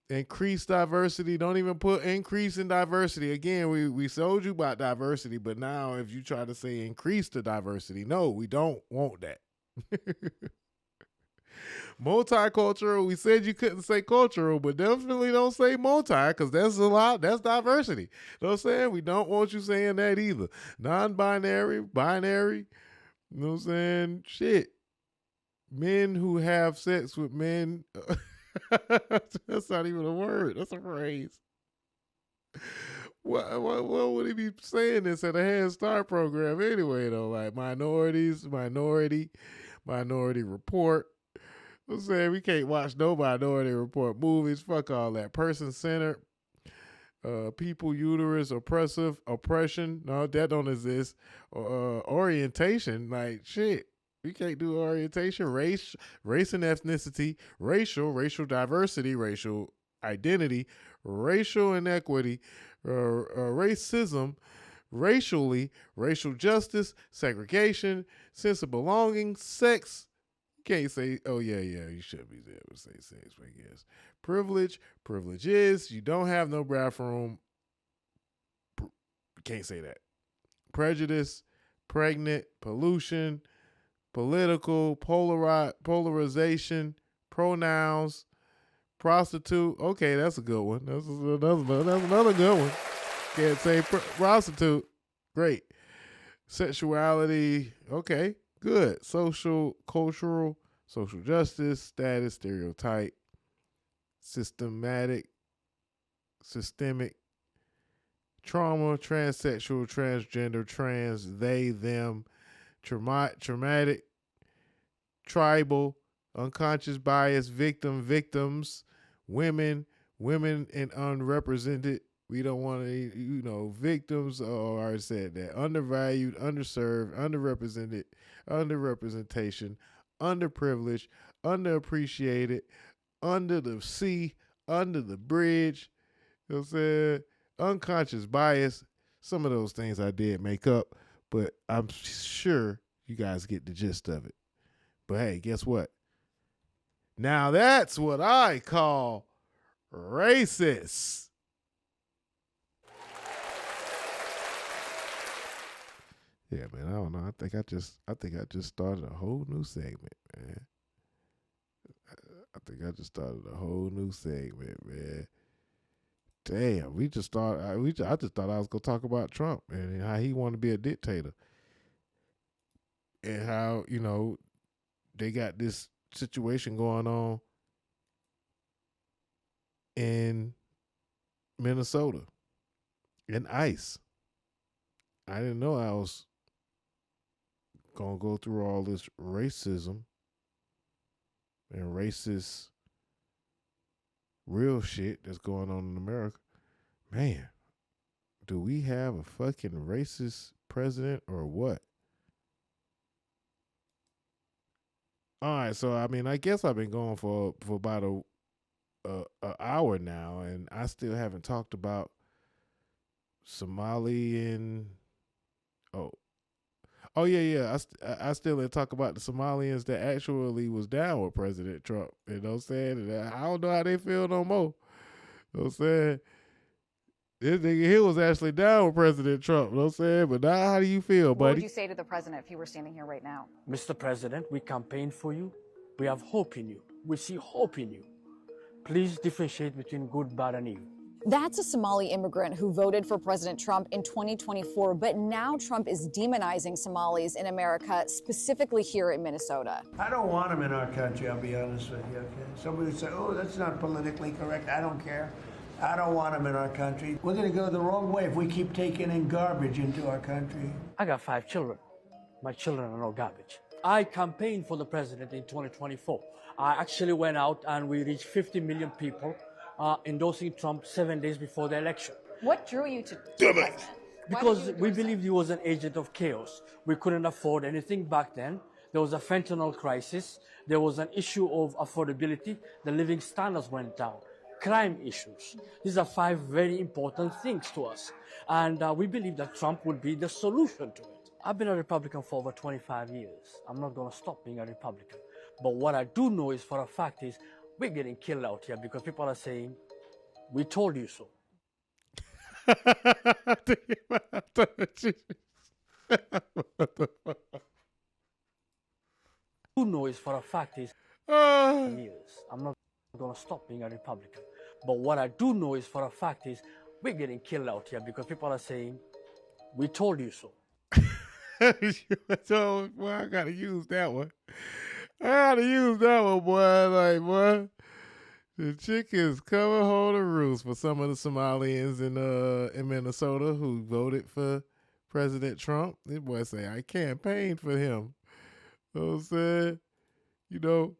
increased diversity. Don't even put increase in diversity. Again, we told you about diversity, but now if you try to say increase the diversity, no, we don't want that. Multicultural, we said you couldn't say cultural, but definitely don't say multi, because that's a lot. That's diversity. You know what I'm saying? We don't want you saying that either. Non-binary, binary, you know what I'm saying? Shit. Men who have sex with men. That's not even a word. That's a phrase. What would he be saying this at a HeadStart program anyway, though? Like minorities, minority report. I'm saying we can't watch no Minority Report movies. Fuck all that. Person-centered, people, uterus, oppression. No, that don't exist. Orientation, like shit. We can't do orientation. Race and ethnicity, racial diversity, racial identity, racial inequity, racism, racial justice, segregation, sense of belonging, sex. Can't say, oh yeah, you should be able to say sex, I guess. Privilege is you don't have no bathroom. Can't say that. Prejudice, pregnant, pollution, political, polarization, pronouns, prostitute. Okay, that's a good one. That's another good one. Can't say prostitute. Great. Sexuality. Okay. Good. Social, cultural, social justice, status, stereotype, systemic, trauma, transsexual, transgender, trans, they, them, traumatic, tribal, unconscious bias, victims, women and unrepresented. We don't want to, victims, I already said that. Undervalued, underserved, underrepresented, underrepresentation, underprivileged, underappreciated, under the sea, under the bridge, you know what I'm saying? Unconscious bias. Some of those things I did make up, but I'm sure you guys get the gist of it. But hey, guess what? Now that's what I call racist. Yeah, man, I don't know. I think I just started a whole new segment, man. I think I just started a whole new segment, man. Damn, we just started. I just thought I was gonna talk about Trump and how he wanted to be a dictator, and how they got this situation going on in Minnesota and ICE. I didn't know I was gonna go through all this racism and racist real shit that's going on in America. Man, do we have a fucking racist president or what? All right, so I guess I've been going for about an hour now, and I still haven't talked about Somalian. Oh yeah. I still didn't talk about the Somalians that actually was down with President Trump. You know what I'm saying? And I don't know how they feel no more. You know what I'm saying? This nigga here was actually down with President Trump. You know what I'm saying? But now how do you feel, buddy? What would you say to the president if he were standing here right now? Mr. President, we campaign for you. We have hope in you. We see hope in you. Please differentiate between good, bad, and evil. That's a Somali immigrant who voted for President Trump in 2024, but now Trump is demonizing Somalis in America, specifically here in Minnesota. I don't want them in our country, I'll be honest with you, okay? Somebody would say, oh, that's not politically correct. I don't care. I don't want them in our country. We're going to go the wrong way if we keep taking in garbage into our country. I got 5 children. My children are no garbage. I campaigned for the president in 2024. I actually went out and we reached 50 million people endorsing Trump 7 days before the election. What drew you to the president? Because we believed he was an agent of chaos. We couldn't afford anything back then. There was a fentanyl crisis. There was an issue of affordability. The living standards went down. Crime issues. These are 5 very important things to us. And we believe that Trump will be the solution to it. I've been a Republican for over 25 years. I'm not going to stop being a Republican. But what I do know is for a fact is we're getting killed out here because people are saying, we told you so. Who knows for a fact is years. I'm not going to stop being a Republican. But what I do know is for a fact is we're getting killed out here because people are saying, we told you so. So, boy, I got to use that one. Boy. Like, boy, the chick is coming home to roost for some of the Somalians in Minnesota who voted for President Trump. This boy say, I campaigned for him. You know what I'm saying? You know,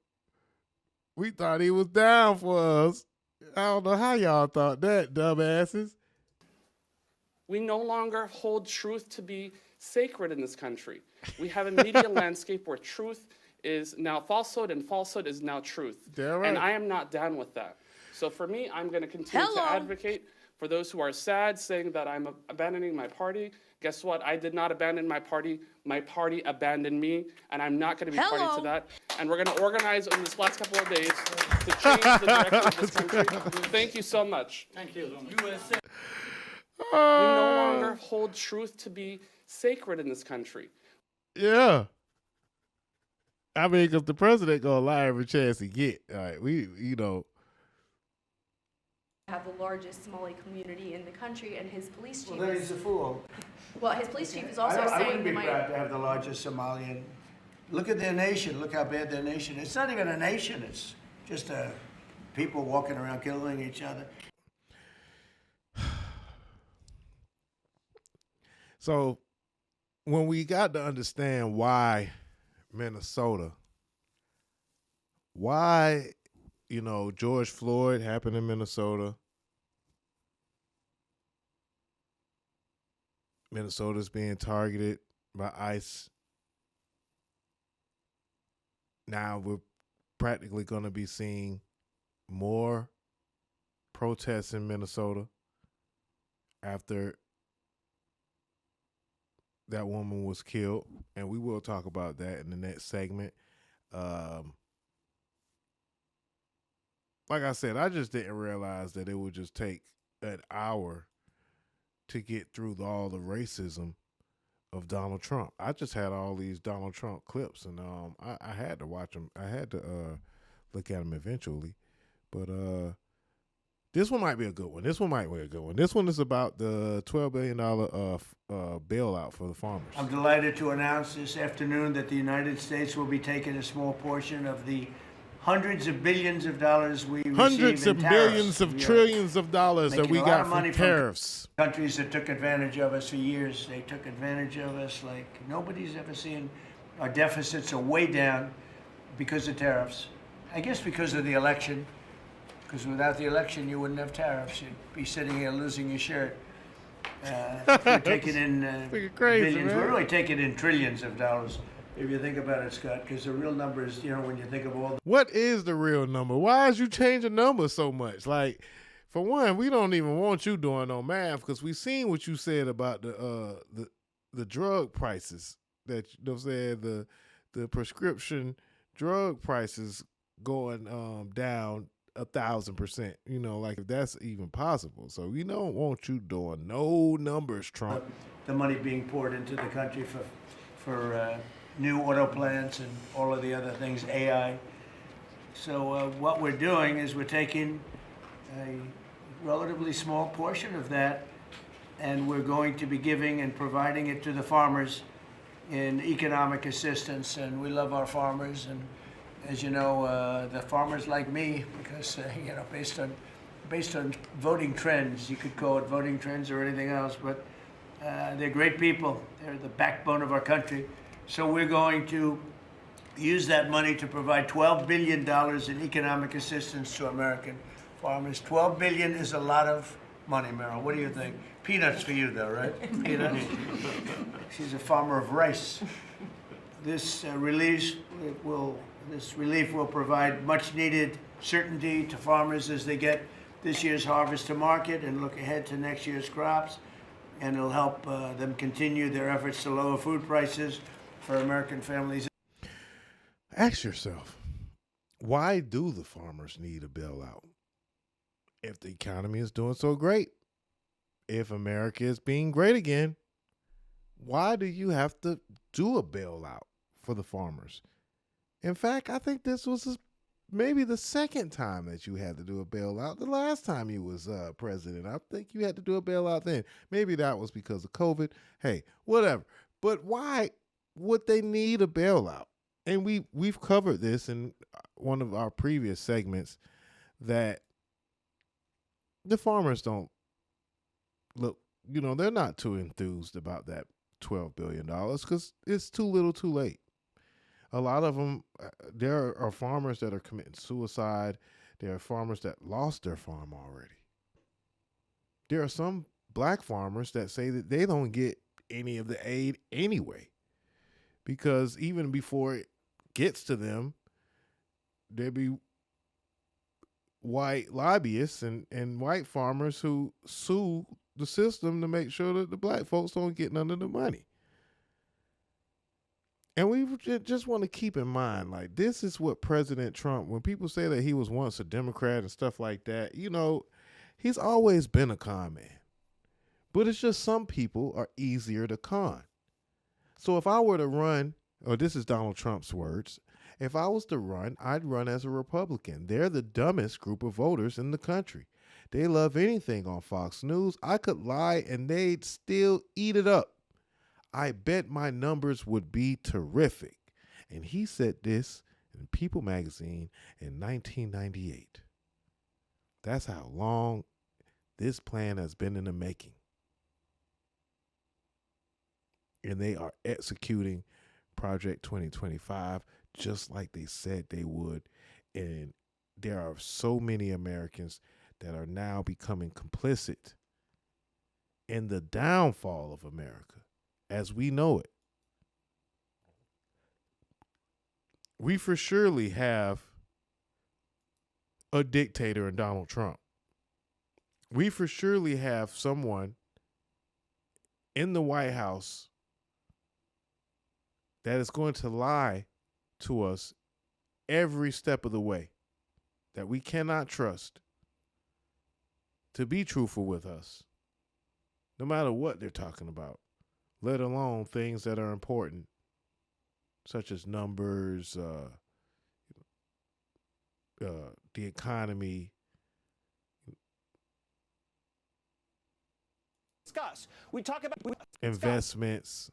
we thought he was down for us. I don't know how y'all thought that, dumbasses. We no longer hold truth to be sacred in this country. We have a media landscape where truth is now falsehood and falsehood is now truth. Right. And I am not down with that. So for me, I'm going to continue to advocate for those who are sad, saying that I'm abandoning my party. Guess what? I did not abandon my party. My party abandoned me, and I'm not going to be party to that. And we're going to organize in this last couple of days to change the direction of this country. Thank you so much. Thank you. USA. We no longer hold truth to be sacred in this country. Yeah. I mean, because the president going to lie every chance he get. All right, have the largest Somali community in the country, and his police chief. Well, then he's a fool. Well, his police chief is also saying I wouldn't be proud to have the largest Somalian. Look at their nation. Look how bad their nation is. It's not even a nation. It's just people walking around killing each other. So when we got to understand why Minnesota, why, George Floyd happened in Minnesota. Minnesota's being targeted by ICE. Now we're practically going to be seeing more protests in Minnesota after that woman was killed, and we will talk about that in the next segment. Like I said, I just didn't realize that it would just take an hour to get through all the racism of Donald Trump. I just had all these Donald Trump clips, and I had to watch them. I had to look at them eventually, but this one might be a good one. This one is about the $12 billion bailout for the farmers. I'm delighted to announce this afternoon that the United States will be taking a small portion of the hundreds of billions of dollars we receive in tariffs. Hundreds of billions of trillions of dollars that we got from tariffs. Countries that took advantage of us for years. They took advantage of us like nobody's ever seen. Our deficits are way down because of tariffs. I guess because of the election. Because without the election, you wouldn't have tariffs. You'd be sitting here losing your shirt. We're taking in crazy, billions. man. We're really taking in trillions of dollars, if you think about it, Scott, because the real number is, when you think of all... What is the real number? Why is you changing numbers so much? Like, for one, we don't even want you doing no math, because we seen what you said about the drug prices. That, the prescription drug prices going down 1,000%, like if that's even possible. So we don't want you doing no numbers, Trump. The money being poured into the country for new auto plants and all of the other things, AI. So what we're doing is we're taking a relatively small portion of that, and we're going to be giving and providing it to the farmers in economic assistance. And we love our farmers, and as you know, the farmers like me, because based on voting trends, you could call it voting trends or anything else, but they're great people. They're the backbone of our country. So we're going to use that money to provide $12 billion in economic assistance to American farmers. $12 billion is a lot of money, Meryl. What do you think? Peanuts for you, though, right? Peanuts. She's a farmer of rice. This relief will provide much-needed certainty to farmers as they get this year's harvest to market and look ahead to next year's crops, and it'll help them continue their efforts to lower food prices for American families. Ask yourself, why do the farmers need a bailout? If the economy is doing so great, if America is being great again, why do you have to do a bailout for the farmers? In fact, I think this was maybe the second time that you had to do a bailout. The last time you was president, I think you had to do a bailout then. Maybe that was because of COVID. Hey, whatever. But why would they need a bailout? And we've covered this in one of our previous segments, that the farmers don't look, they're not too enthused about that $12 billion because it's too little too late. A lot of them, there are farmers that are committing suicide. There are farmers that lost their farm already. There are some black farmers that say that they don't get any of the aid anyway, because even before it gets to them, there be white lobbyists and white farmers who sue the system to make sure that the black folks don't get none of the money. And we just want to keep in mind, like, this is what President Trump, when people say that he was once a Democrat and stuff like that, he's always been a con man. But it's just some people are easier to con. So if I were to run, or this is Donald Trump's words, if I was to run, I'd run as a Republican. They're the dumbest group of voters in the country. They love anything on Fox News. I could lie and they'd still eat it up. I bet my numbers would be terrific. And he said this in People magazine in 1998. That's how long this plan has been in the making. And they are executing Project 2025 just like they said they would. And there are so many Americans that are now becoming complicit in the downfall of America as we know it. We for surely have a dictator in Donald Trump. We for surely have someone in the White House that is going to lie to us every step of the way, that we cannot trust to be truthful with us, no matter what they're talking about, let alone things that are important, such as numbers, the economy. Discuss. We talk about investments,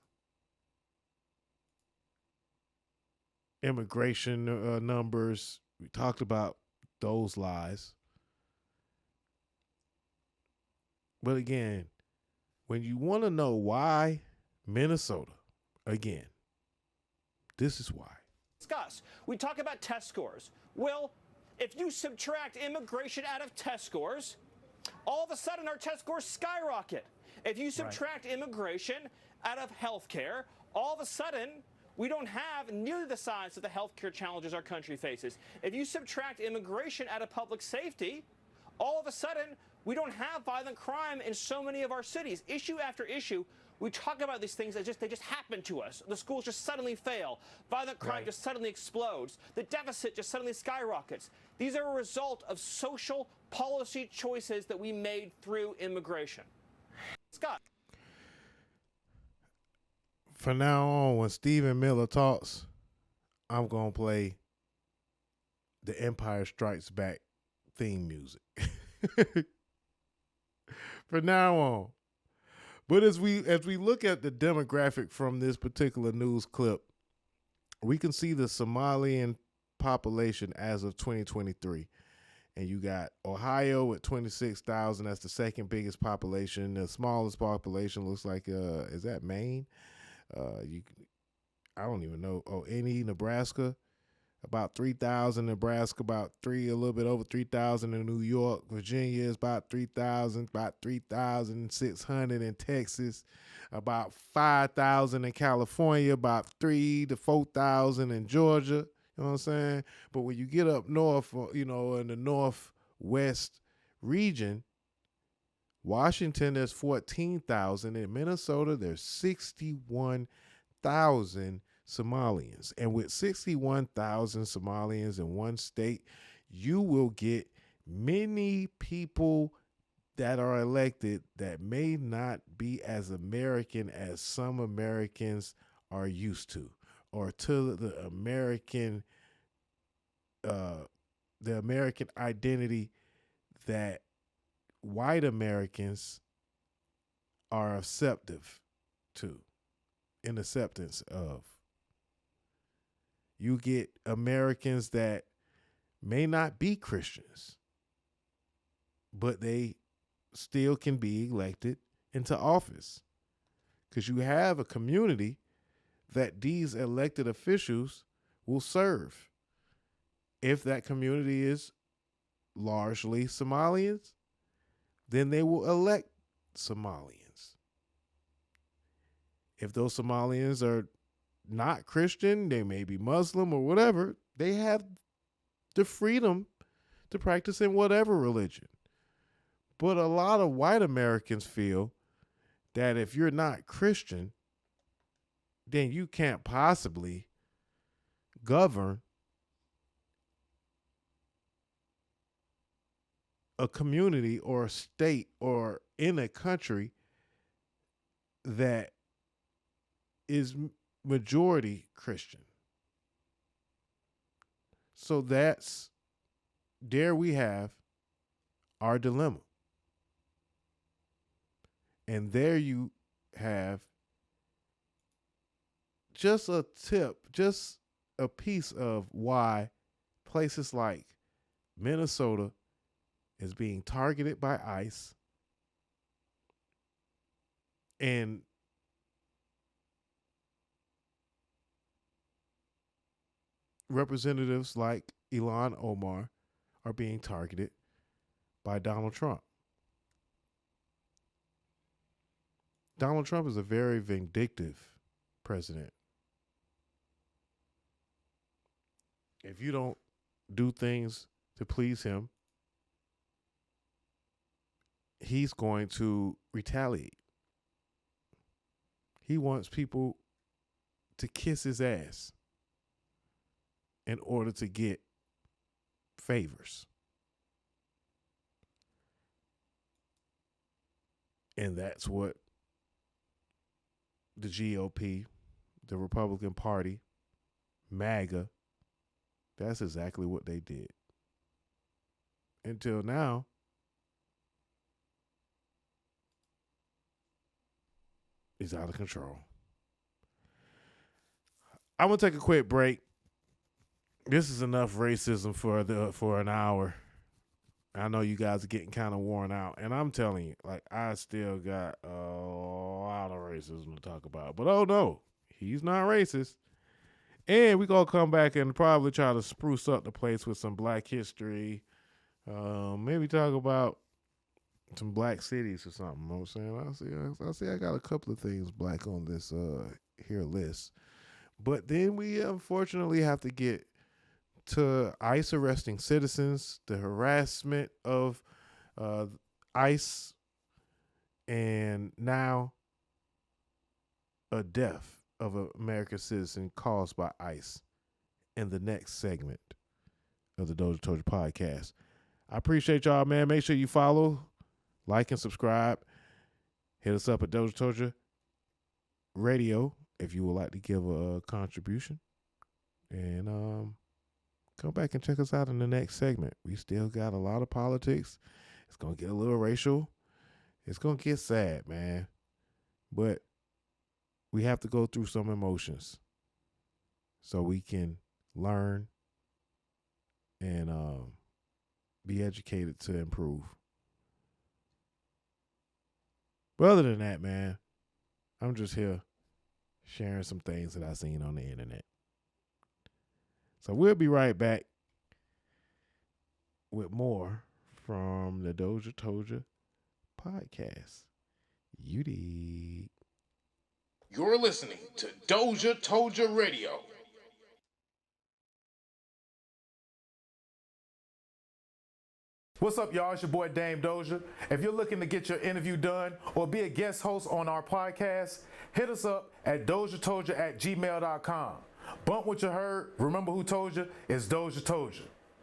immigration numbers. We talked about those lies. But again, when you want to know why Minnesota, again, this is why. Discuss. We talk about test scores. Well, if you subtract immigration out of test scores, all of a sudden our test scores skyrocket. If you subtract immigration out of healthcare, all of a sudden we don't have nearly the size of the healthcare challenges our country faces. If you subtract immigration out of public safety, all of a sudden we don't have violent crime in so many of our cities. Issue after issue, we talk about these things that they just happen to us. The schools just suddenly fail. Violent crime just suddenly explodes. The deficit just suddenly skyrockets. These are a result of social policy choices that we made through immigration. Scott. From now on, when Stephen Miller talks, I'm going to play the Empire Strikes Back theme music. From now on. But as we look at the demographic from this particular news clip, we can see the Somalian population as of 2023. And you got Ohio at 26,000. That's the second biggest population. The smallest population looks like, is that Maine? I don't even know. Oh, Nebraska. about 3,000 in Nebraska, a little bit over 3,000 in New York. Virginia is about 3,000, about 3,600 in Texas, about 5,000 in California, about 3,000 to 4,000 in Georgia. You know what I'm saying? But when you get up north, in the northwest region, Washington, there's 14,000. In Minnesota, there's 61,000 Somalians. And with 61,000 Somalians in one state, you will get many people that are elected that may not be as American as some Americans are used to, or to the American identity that white Americans are acceptive to, in acceptance of. You get Americans that may not be Christians, but they still can be elected into office, because you have a community that these elected officials will serve. If that community is largely Somalians, then they will elect Somalians. If those Somalians are not Christian, they may be Muslim or whatever, they have the freedom to practice in whatever religion. But a lot of white Americans feel that if you're not Christian, then you can't possibly govern a community or a state or in a country that is majority Christian. So there we have our dilemma. And there you have just a tip, just a piece of why places like Minnesota is being targeted by ICE, and representatives like Ilhan Omar are being targeted by Donald Trump. Donald Trump is a very vindictive president. If you don't do things to please him, he's going to retaliate. He wants people to kiss his ass in order to get favors. And that's what the GOP, the Republican Party, MAGA, that's exactly what they did. Until now, it's out of control. I'm going to take a quick break. This is enough racism for an hour. I know you guys are getting kind of worn out, and I'm telling you, like, I still got a lot of racism to talk about. But oh no, he's not racist. And we're going to come back and probably try to spruce up the place with some black history. Maybe talk about some black cities or something. You know what I'm saying? I see I got a couple of things black on this here list. But then we unfortunately have to get to ICE arresting citizens, the harassment of ICE, and now a death of an American citizen caused by ICE in the next segment of the DozhaToldya Podcast. I appreciate y'all, man. Make sure you follow, like, and subscribe. Hit us up at DozhaToldya Radio if you would like to give a contribution. And come back and check us out in the next segment. We still got a lot of politics. It's going to get a little racial. It's going to get sad, man. But we have to go through some emotions so we can learn and be educated to improve. But other than that, man, I'm just here sharing some things that I've seen on the internet. So we'll be right back with more from the DozhaToldya Podcast. You dig. You're listening to DozhaToldya Radio. What's up, y'all? It's your boy Dame Dozha. If you're looking to get your interview done or be a guest host on our podcast, hit us up at DozhaToldya@gmail.com. Bump what you heard. Remember who told you? It's DozhaToldya.